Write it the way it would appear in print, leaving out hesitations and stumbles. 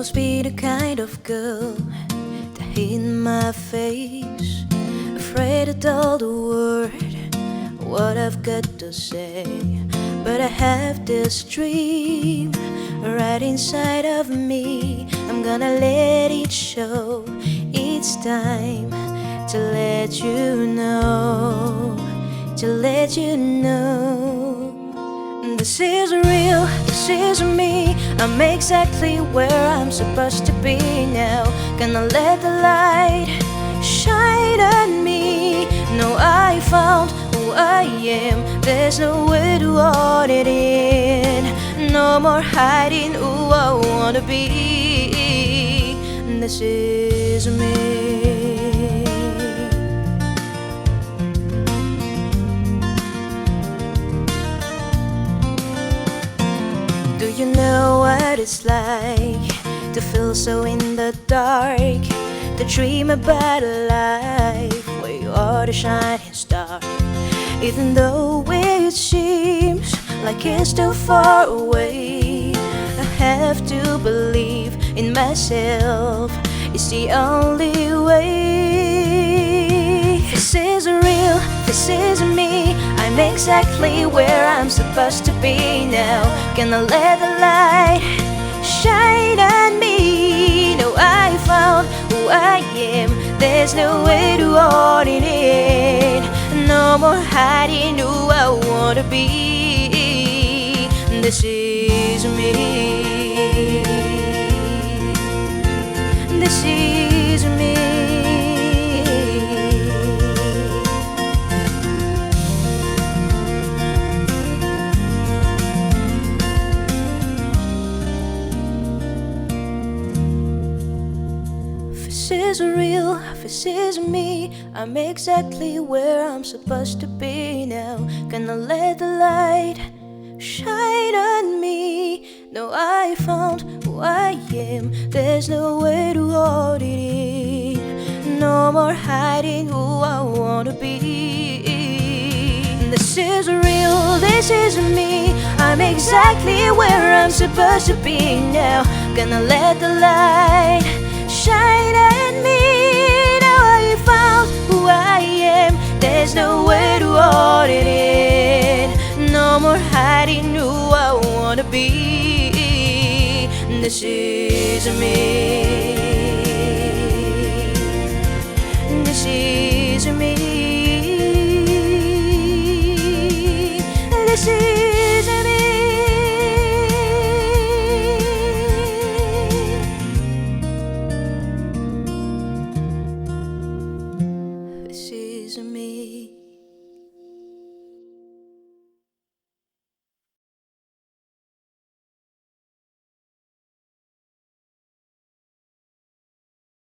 must be the kind of girl that hit my face, afraid to tell the word what I've got to say. But I have this dream right inside of me. I'm gonna let it show. It's time to let you know, to let you know. This is real, this is me. I'm exactly where I'm supposed to be now. Gonna let the light shine on me. No, I found who I am. There's no way to hold it in. No more hiding who I wanna be. This is me. Do you know what it's like to feel so in the dark, to dream about a life where you are the shining star? Even though it seems like it's too far away, I have to believe in myself. It's the only way. This is real, this is me. I'm exactly where I'm supposed to be now. Gonna let the light shine on me. No, I found who I am. There's no way to hold it in. No more hiding who I wanna be. This is me. This is me. This is real, this is me. I'm exactly where I'm supposed to be now. Gonna let the light shine on me. No, I found who I am. There's no way to hold it in. No more hiding who I wanna be. This is real, this is me. I'm exactly where I'm supposed to be now. Gonna let the light shine on me. Now I found who I am. There's no way to hold it in. No more hiding who I wanna be. This is me. This is me. This is me. This is me.